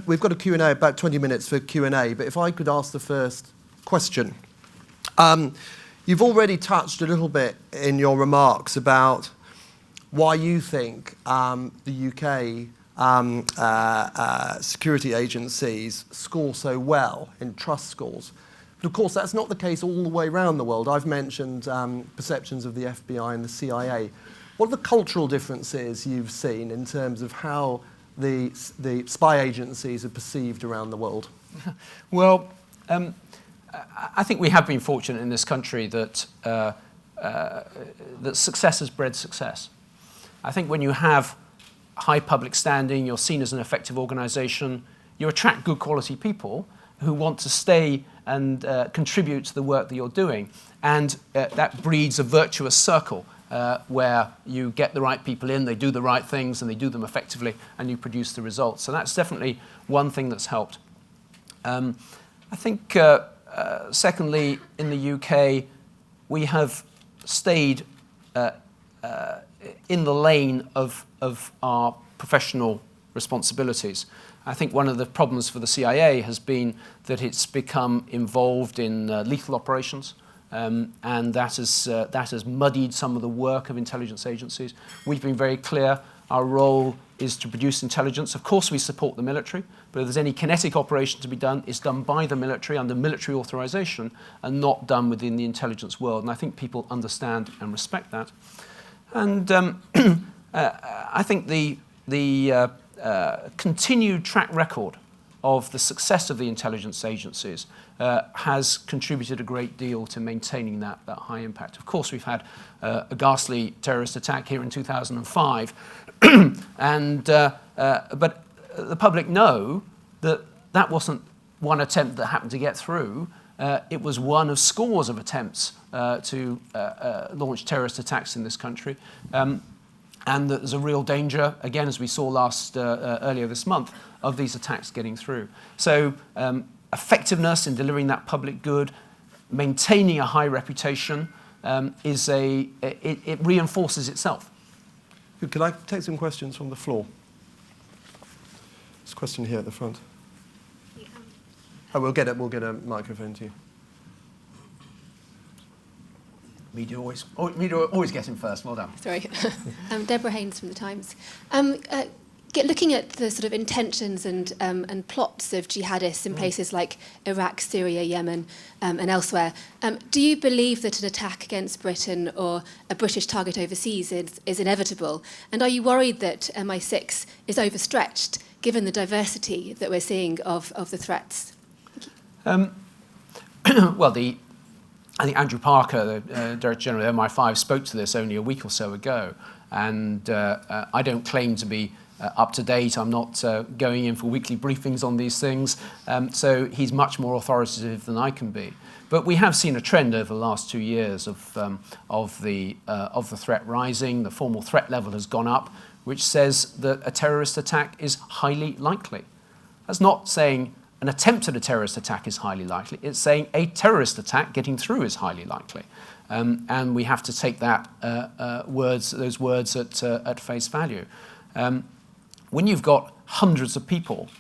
we've got a Q&A, about 20 minutes for Q&A, but if I could ask the first question. You've already touched a little bit in your remarks about why you think the UK security agencies score so well in trust scores. But of course, that's not the case all the way around the world. I've mentioned perceptions of the FBI and the CIA. What are the cultural differences you've seen in terms of how the spy agencies are perceived around the world? Well, I think we have been fortunate in this country that that success has bred success. I think when you have high public standing, you're seen as an effective organisation, you attract good quality people who want to stay and contribute to the work that you're doing. And that breeds a virtuous circle where you get the right people in, they do the right things, and they do them effectively, and you produce the results. So that's definitely one thing that's helped. I think, secondly, in the UK, we have stayed in the lane of our professional responsibilities. I think one of the problems for the CIA has been that it's become involved in lethal operations, and that has muddied some of the work of intelligence agencies. We've been very clear our role is to produce intelligence. Of course we support the military, but if there's any kinetic operation to be done, it's done by the military under military authorization and not done within the intelligence world. And I think people understand and respect that. And I think the continued track record of the success of the intelligence agencies has contributed a great deal to maintaining that high impact. Of course, we've had a ghastly terrorist attack here in 2005, but the public know that that wasn't one attempt that happened to get through. It was one of scores of attempts to launch terrorist attacks in this country. And that there's a real danger, again, as we saw earlier this month, of these attacks getting through. So effectiveness in delivering that public good, maintaining a high reputation, it reinforces itself. Could I take some questions from the floor? There's a question here at the front. Oh, we'll get a microphone to you. Media always get in first. Well done. Sorry. Deborah Haynes from The Times. Looking at the sort of intentions and plots of jihadists in places like Iraq, Syria, Yemen, and elsewhere, do you believe that an attack against Britain or a British target overseas is inevitable? And are you worried that MI6 is overstretched, given the diversity that we're seeing of the threats? Well, I think Andrew Parker, the Director General of MI5, spoke to this only a week or so ago, and I don't claim to be up to date. I'm not going in for weekly briefings on these things, so he's much more authoritative than I can be. But we have seen a trend over the last 2 years of the threat rising. The formal threat level has gone up, which says that a terrorist attack is highly likely. That's not saying an attempt at a terrorist attack is highly likely. It's saying a terrorist attack getting through is highly likely. And we have to take those words at face value. When you've got hundreds of people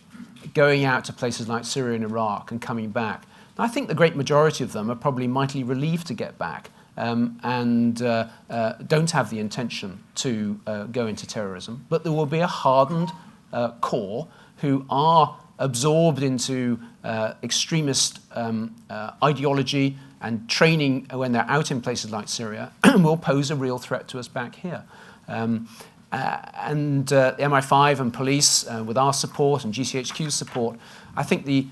going out to places like Syria and Iraq and coming back, I think the great majority of them are probably mightily relieved to get back and don't have the intention to go into terrorism. But there will be a hardened core who are absorbed into extremist ideology and training when they're out in places like Syria will pose a real threat to us back here. And the MI5 and police, with our support and GCHQ's support, I think the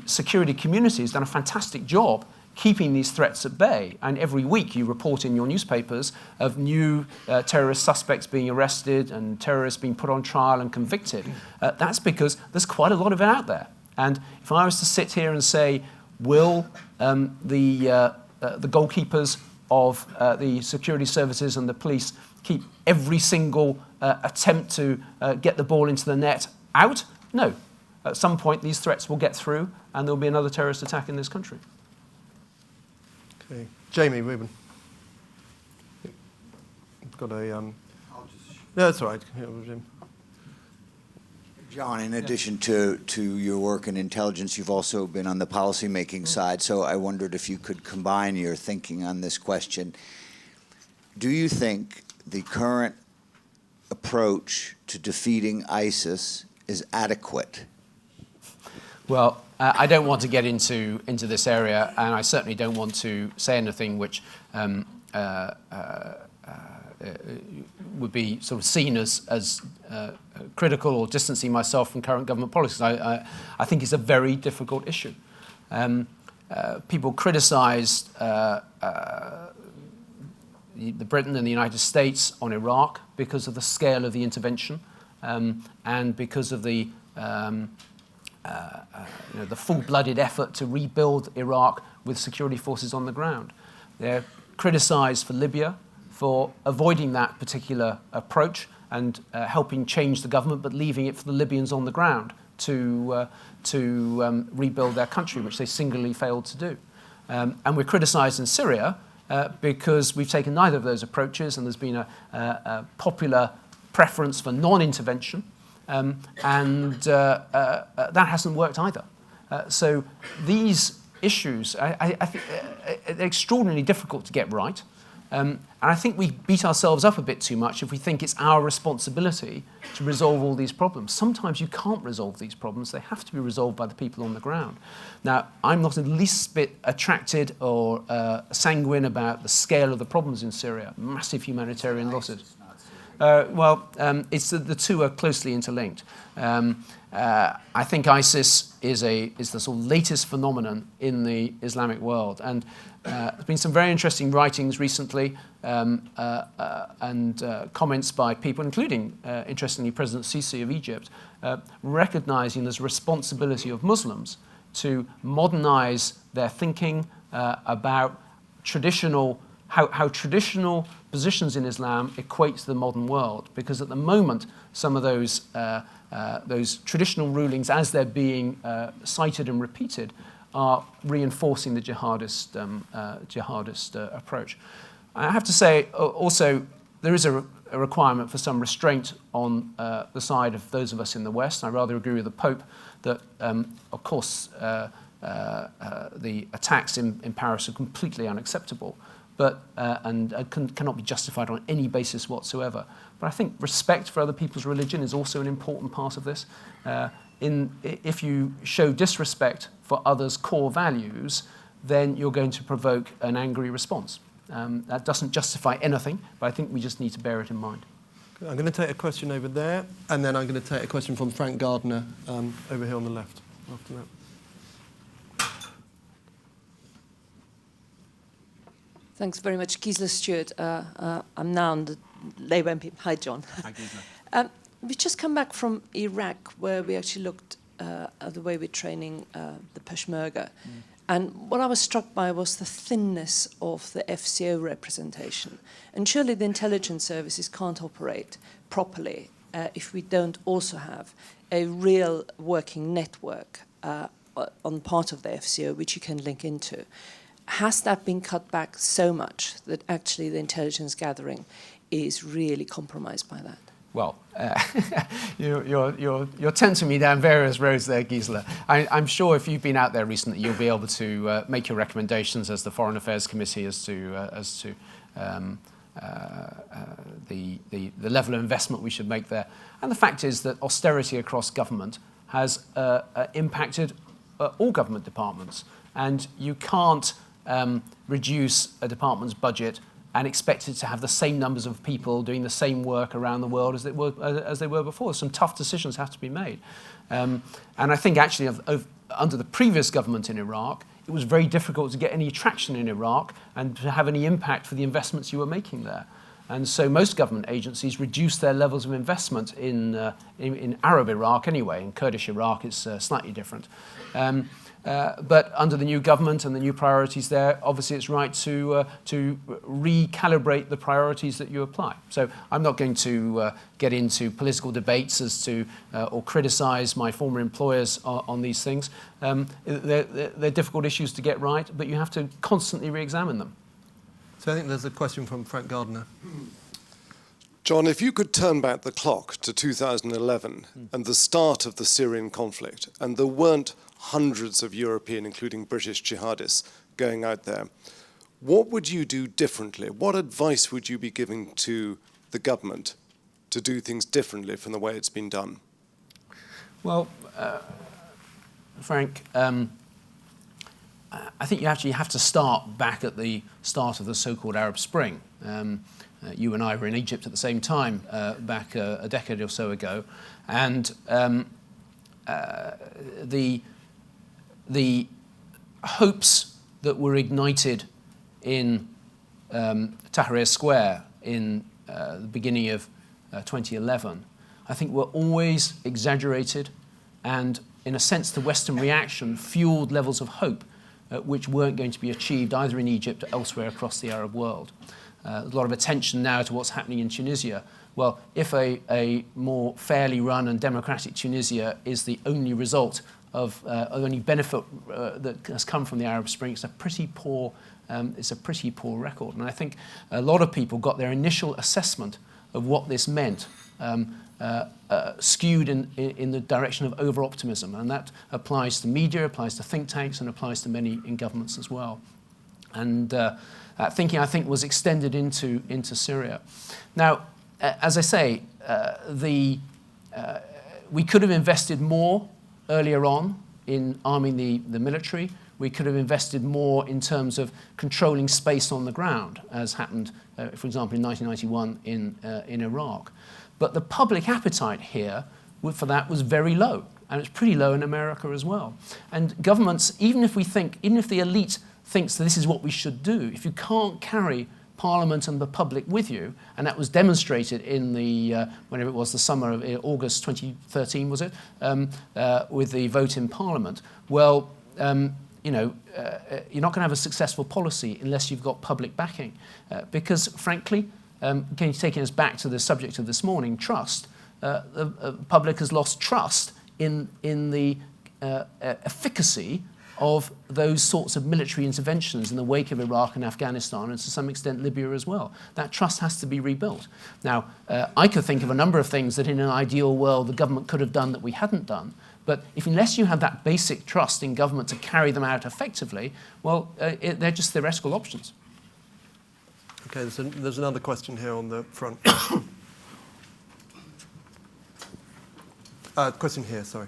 security community has done a fantastic job keeping these threats at bay. And every week you report in your newspapers of new terrorist suspects being arrested and terrorists being put on trial and convicted. That's because there's quite a lot of it out there. And if I was to sit here and say, will the goalkeepers of the security services and the police keep every single attempt to get the ball into the net out? No. At some point these threats will get through and there'll be another terrorist attack in this country. Okay. Jamie, Ruben. Got a... No, that's all right. Yeah, Jim. John, in addition to your work in intelligence, you've also been on the policy-making side, so I wondered if you could combine your thinking on this question. Do you think the current approach to defeating ISIS is adequate? Well, I don't want to get into this area, and I certainly don't want to say anything which would be sort of seen as critical or distancing myself from current government policies. I think it's a very difficult issue. People criticised the Britain and the United States on Iraq because of the scale of the intervention and because of the full-blooded effort to rebuild Iraq with security forces on the ground. They're criticised for Libya for avoiding that particular approach and helping change the government, but leaving it for the Libyans on the ground to rebuild their country, which they singularly failed to do. And we're criticised in Syria because we've taken neither of those approaches, and there's been a popular preference for non-intervention, and that hasn't worked either. So these issues, I think, are extraordinarily difficult to get right. And I think we beat ourselves up a bit too much if we think it's our responsibility to resolve all these problems. Sometimes you can't resolve these problems. They have to be resolved by the people on the ground. Now, I'm not the least bit attracted or sanguine about the scale of the problems in Syria, massive humanitarian losses. It's the two are closely interlinked. I think ISIS is the sort of latest phenomenon in the Islamic world, and there's been some very interesting writings recently and comments by people, including, interestingly, President Sisi of Egypt, recognizing there's a responsibility of Muslims to modernize their thinking about how traditional positions in Islam equate to the modern world, because at the moment some of those traditional rulings, as they're being cited and repeated, are reinforcing the jihadist approach. I have to say also there is a requirement for some restraint on the side of those of us in the West. I rather agree with the Pope that, of course, the attacks in Paris are completely unacceptable, but cannot be justified on any basis whatsoever. But I think respect for other people's religion is also an important part of this. If you show disrespect for others' core values, then you're going to provoke an angry response. That doesn't justify anything, but I think we just need to bear it in mind. I'm going to take a question over there, and then I'm going to take a question from Frank Gardner over here on the left after that. Thanks very much. Gisela Stewart. I'm now on the Labour MP. Hi, John. Hi, Gisela. We've just come back from Iraq, where we actually looked at the way we're training the Peshmerga. And what I was struck by was the thinness of the FCO representation. And surely the intelligence services can't operate properly if we don't also have a real working network on part of the FCO, which you can link into. Has that been cut back so much that actually the intelligence gathering is really compromised by that? Well, you're tempting me down various roads there, Gisela. I'm sure if you've been out there recently, you'll be able to make your recommendations as the Foreign Affairs Committee as to the level of investment we should make there. And the fact is that austerity across government has impacted all government departments, and you can't reduce a department's budget and expect it to have the same numbers of people doing the same work around the world as they were before. Some tough decisions have to be made. And I think actually under the previous government in Iraq, it was very difficult to get any traction in Iraq and to have any impact for the investments you were making there. And so most government agencies reduced their levels of investment in Arab Iraq anyway. In Kurdish Iraq, it's slightly different. But under the new government and the new priorities there, obviously it's right to recalibrate the priorities that you apply. So I'm not going to get into political debates as to or criticise my former employers on these things. They're difficult issues to get right, but you have to constantly re-examine them. So I think there's a question from Frank Gardner. John, if you could turn back the clock to 2011 and the start of the Syrian conflict, and there weren't hundreds of European, including British jihadists, going out there, what would you do differently? What advice would you be giving to the government to do things differently from the way it's been done? Well, Frank, I think you actually have to start back at the start of the so-called Arab Spring. You and I were in Egypt at the same time back a decade or so ago, and the hopes that were ignited in Tahrir Square in the beginning of 2011, I think were always exaggerated, and in a sense the Western reaction fueled levels of hope which weren't going to be achieved either in Egypt or elsewhere across the Arab world. There's a lot of attention now to what's happening in Tunisia. Well, if a more fairly run and democratic Tunisia is the only result of only benefit that has come from the Arab Spring, it's a pretty poor record. And I think a lot of people got their initial assessment of what this meant skewed in the direction of over-optimism, and that applies to media, applies to think tanks, and applies to many in governments as well. And that thinking, I think, was extended into Syria. Now, as I say, we could have invested more earlier on in arming the military. We could have invested more in terms of controlling space on the ground, as happened, for example, in 1991 in Iraq. But the public appetite here for that was very low, and it's pretty low in America as well. And governments, even if the elite thinks that this is what we should do, if you can't carry Parliament and the public with you, and that was demonstrated in the, whenever it was, the summer of August 2013, was it, with the vote in Parliament, well, you're not going to have a successful policy unless you've got public backing. Because, frankly, taking us back to the subject of this morning, trust, the public has lost trust in the efficacy of those sorts of military interventions in the wake of Iraq and Afghanistan, and to some extent Libya as well. That trust has to be rebuilt. Now, I could think of a number of things that in an ideal world the government could have done that we hadn't done, but unless you have that basic trust in government to carry them out effectively, well, they're just theoretical options. Okay, there's another question here on the front. Question here, sorry.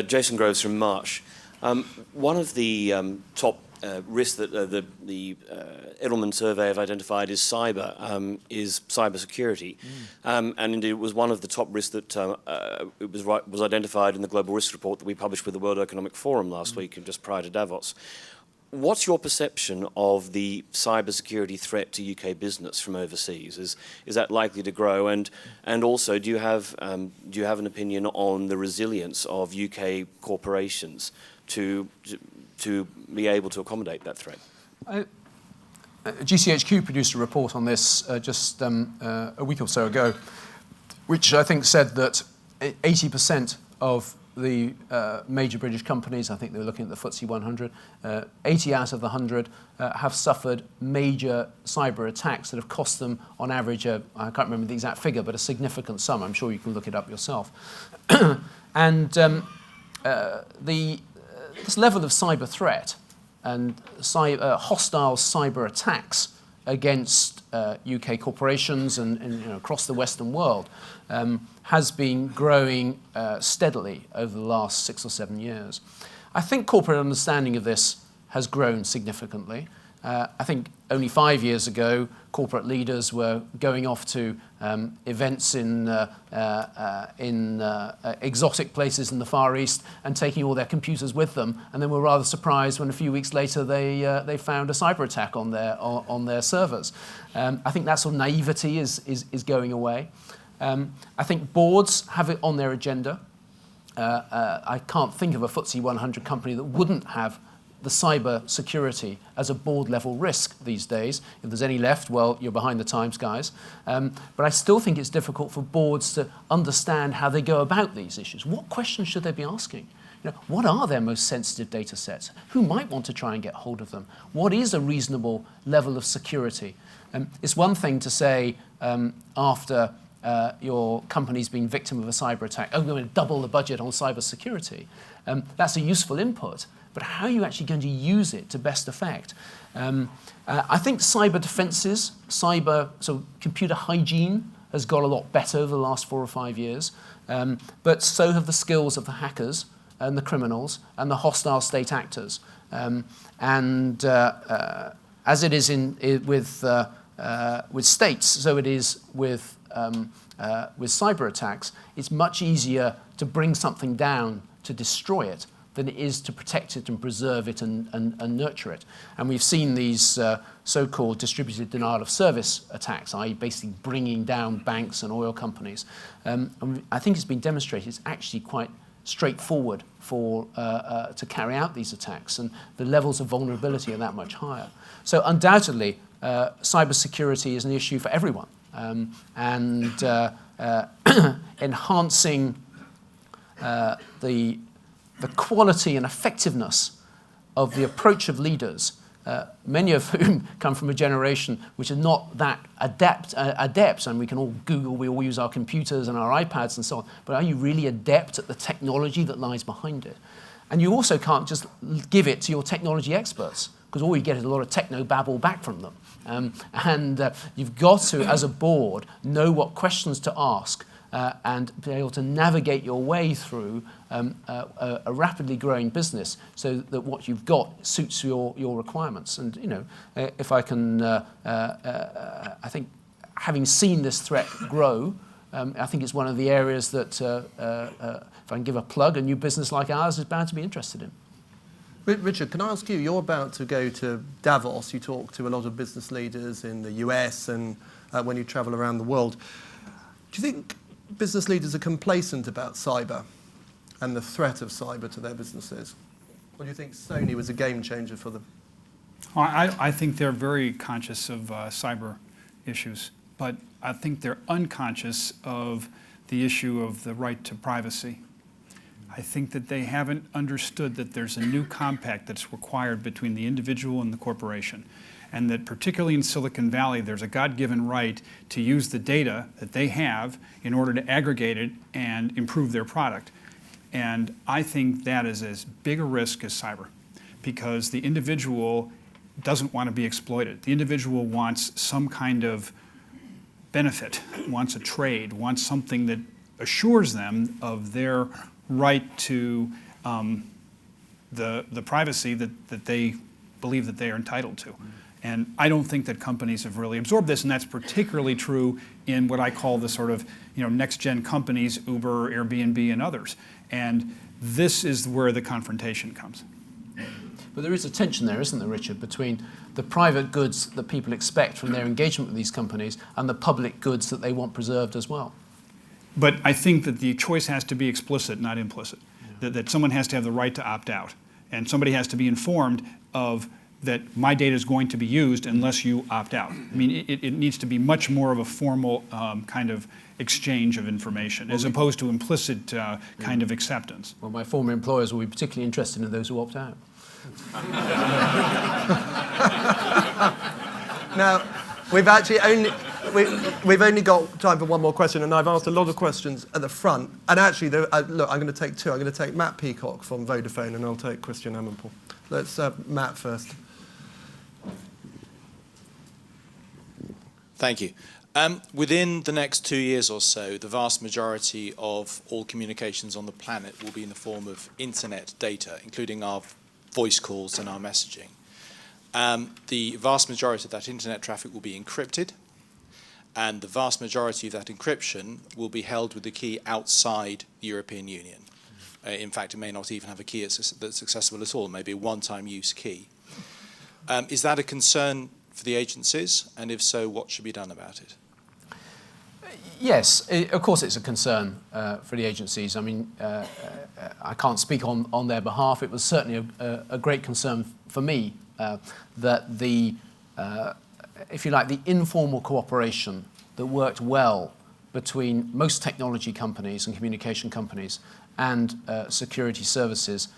Jason Groves from Marsh. One of the top risks that the Edelman survey have identified is cyber security, and indeed it was one of the top risks that was identified in the Global Risk Report that we published with the World Economic Forum last week and just prior to Davos. What's your perception of the cybersecurity threat to UK business from overseas? Is that likely to grow? And also, do you have an opinion on the resilience of UK corporations to be able to accommodate that threat? GCHQ produced a report on this just a week or so ago, which I think said that 80% of the major British companies, I think they were looking at the FTSE 100, 80 out of the 100 have suffered major cyber attacks that have cost them, on average, I can't remember the exact figure, but a significant sum. I'm sure you can look it up yourself. And this level of cyber threat and hostile cyber attacks against UK corporations and across the Western world has been growing steadily over the last 6 or 7 years. I think corporate understanding of this has grown significantly. I think only 5 years ago, corporate leaders were going off to events in exotic places in the Far East and taking all their computers with them, and then were rather surprised when a few weeks later they found a cyber attack on their servers. I think that sort of naivety is going away. I think boards have it on their agenda. I can't think of a FTSE 100 company that wouldn't have the cyber security as a board-level risk these days. If there's any left, well, you're behind the times, guys. But I still think it's difficult for boards to understand how they go about these issues. What questions should they be asking? What are their most sensitive data sets? Who might want to try and get hold of them? What is a reasonable level of security? It's one thing to say after your company's been victim of a cyber attack, oh, we're going to double the budget on cyber security. That's a useful input, but how are you actually going to use it to best effect? I think cyber defenses, so computer hygiene has got a lot better over the last 4 or 5 years, but so have the skills of the hackers and the criminals and the hostile state actors. As it is with states, so it is with cyber attacks. It's much easier to bring something down, to destroy it, than it is to protect it and preserve it and nurture it. And we've seen these so-called distributed denial of service attacks, i.e. basically bringing down banks and oil companies. And I think it's been demonstrated it's actually quite straightforward to carry out these attacks, and the levels of vulnerability are that much higher. So undoubtedly, cybersecurity is an issue for everyone, and enhancing the quality and effectiveness of the approach of leaders, many of whom come from a generation which are not that adept, and we can all Google, we all use our computers and our iPads and so on, but are you really adept at the technology that lies behind it? And you also can't just give it to your technology experts, because all you get is a lot of techno-babble back from them. You've got to, as a board, know what questions to ask and be able to navigate your way through a rapidly growing business so that what you've got suits your requirements. And, if I can, I think having seen this threat grow, I think it's one of the areas that, if I can give a plug, a new business like ours is bound to be interested in. Richard, can I ask you, you're about to go to Davos. You talk to a lot of business leaders in the US and when you travel around the world. Do you think business leaders are complacent about cyber and the threat of cyber to their businesses? Or do you think Sony was a game changer for them? I think they're very conscious of cyber issues, but I think they're unconscious of the issue of the right to privacy. I think that they haven't understood that there's a new compact that's required between the individual and the corporation, and that particularly in Silicon Valley, there's a God-given right to use the data that they have in order to aggregate it and improve their product. And I think that is as big a risk as cyber, because the individual doesn't want to be exploited. The individual wants some kind of benefit, wants a trade, wants something that assures them of their right to the privacy that they believe that they are entitled to. And I don't think that companies have really absorbed this, and that's particularly true in what I call the sort of next-gen companies, Uber, Airbnb, and others. And this is where the confrontation comes. But there is a tension there, isn't there, Richard, between the private goods that people expect from their engagement with these companies and the public goods that they want preserved as well. But I think that the choice has to be explicit, not implicit. Yeah. That someone has to have the right to opt out. And somebody has to be informed of that my data is going to be used unless you opt out. I mean, it needs to be much more of a formal kind of exchange of information, as opposed to implicit kind of acceptance. Well, my former employers will be particularly interested in those who opt out. Now, we've only got time for one more question, and I've asked a lot of questions at the front. And actually, look, I'm going to take two. I'm going to take Matt Peacock from Vodafone, and I'll take Christian Amanpour. Let's Matt first. Thank you. Within the next 2 years or so, the vast majority of all communications on the planet will be in the form of internet data, including our voice calls and our messaging. The vast majority of that internet traffic will be encrypted, and the vast majority of that encryption will be held with the key outside the European Union. In fact, it may not even have a key that's accessible at all, maybe a one-time use key. Is that a concern for the agencies? And if so, what should be done about it? Yes, of course it's a concern for the agencies. I mean, I can't speak on their behalf. It was certainly a great concern for me that the, if you like, the informal cooperation that worked well between most technology companies and communication companies and security services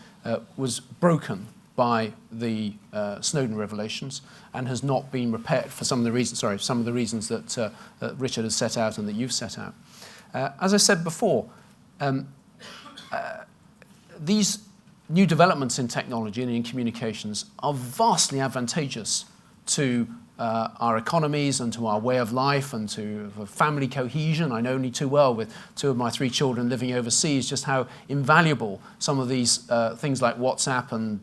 was broken by the Snowden revelations and has not been repaired for some of the reasons that Richard has set out and that you've set out. As I said before, these new developments in technology and in communications are vastly advantageous to our economies and to our way of life and to family cohesion. I know only too well, with 2 of my 3 children living overseas, just how invaluable some of these things like WhatsApp and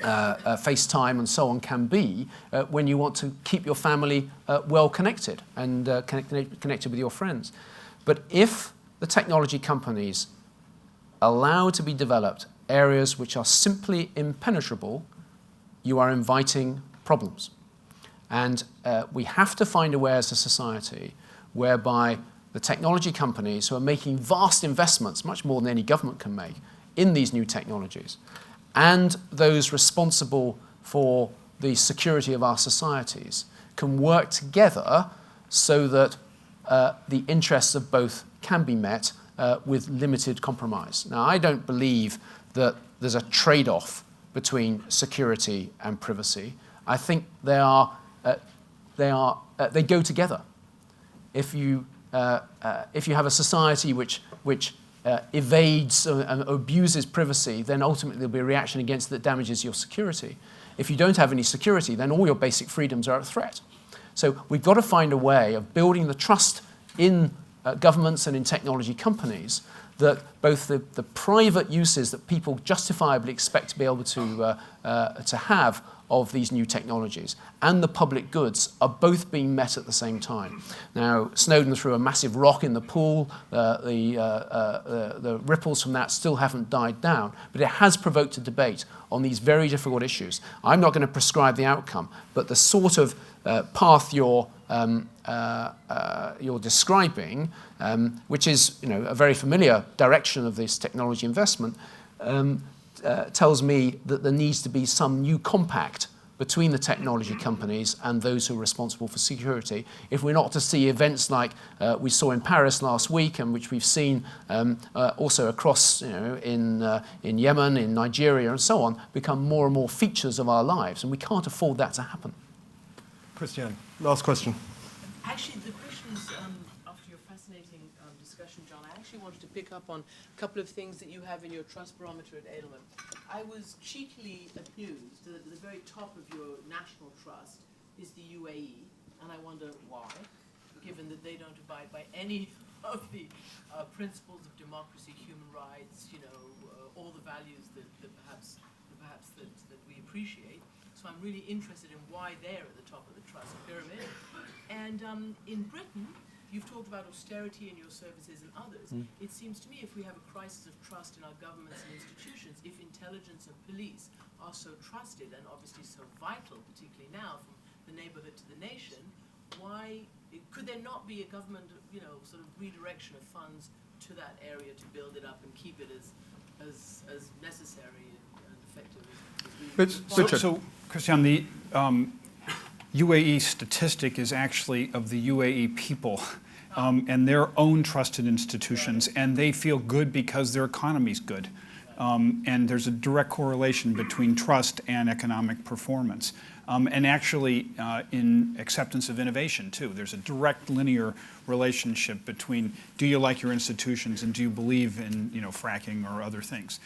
FaceTime and so on can be when you want to keep your family well connected and connected with your friends. But if the technology companies allow to be developed areas which are simply impenetrable, you are inviting problems. And we have to find a way as a society whereby the technology companies who are making vast investments, much more than any government can make, in these new technologies, and those responsible for the security of our societies can work together so that the interests of both can be met with limited compromise. Now, I don't believe that there's a trade-off between security and privacy. I think they go together. If you have a society which evades and abuses privacy, then ultimately there'll be a reaction against it that damages your security. If you don't have any security, then all your basic freedoms are at threat. So we've got to find a way of building the trust in governments and in technology companies that both the private uses that people justifiably expect to be able to have of these new technologies and the public goods are both being met at the same time. Now, Snowden threw a massive rock in the pool. The ripples from that still haven't died down, but it has provoked a debate on these very difficult issues. I'm not going to prescribe the outcome, but the sort of path you're describing, which is a very familiar direction of this technology investment, tells me that there needs to be some new compact between the technology companies and those who are responsible for security. If we're not to see events like we saw in Paris last week, and which we've seen also across, in Yemen, in Nigeria, and so on, become more and more features of our lives, and we can't afford that to happen. Christiane, last question. Actually, the question is, after your fascinating discussion, John, I actually wanted to pick up on a couple of things that you have in your trust barometer at Edelman. I was cheekily accused that at the very top of your national trust is the UAE, and I wonder why, given that they don't abide by any of the principles of democracy, human rights, all the values that perhaps that we appreciate. So I'm really interested in why they're at the top of the trust pyramid. And in Britain, you've talked about austerity in your services and others. It seems to me if we have a crisis of trust in our governments and institutions, if intelligence and police are so trusted and obviously so vital, particularly now from the neighborhood to the nation, why could there not be a government, sort of redirection of funds to that area to build it up and keep it as necessary and effective as we So, Christiane, the UAE statistic is actually of the UAE people and their own trusted institutions, and they feel good because their economy's good. And there's a direct correlation between trust and economic performance. And actually in acceptance of innovation too. There's a direct linear relationship between do you like your institutions and do you believe in fracking or other things.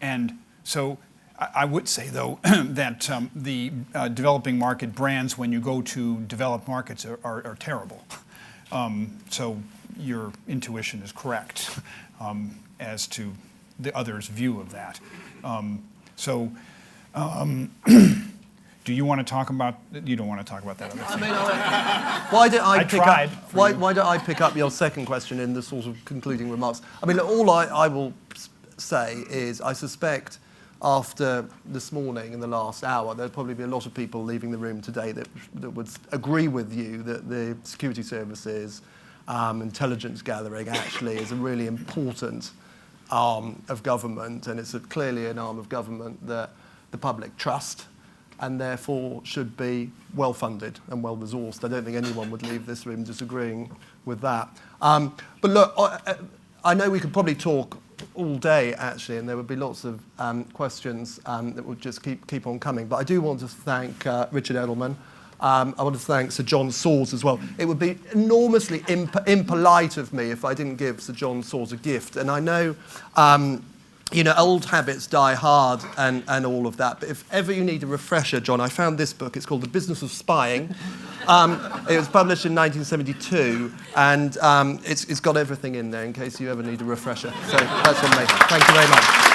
And so I would say, though, that the developing market brands, when you go to developed markets, are terrible. So your intuition is correct as to the other's view of that. Do you want to talk about? You don't want to talk about that other thing. Why don't I pick up your second question in the sort of concluding remarks? I mean, all I will say is I suspect after this morning, in the last hour, there'll probably be a lot of people leaving the room today that would agree with you that the security services, intelligence gathering actually is a really important arm of government, and it's clearly an arm of government that the public trust and therefore should be well funded and well resourced. I don't think anyone would leave this room disagreeing with that. But look, I know we could probably talk all day, actually, and there would be lots of questions that would just keep on coming. But I do want to thank Richard Edelman. I want to thank Sir John Sawes as well. It would be enormously impolite of me if I didn't give Sir John Sawes a gift. And I know, old habits die hard and all of that. But if ever you need a refresher, John, I found this book. It's called The Business of Spying. It was published in 1972, and it's got everything in there in case you ever need a refresher. So that's on me. Thank you very much.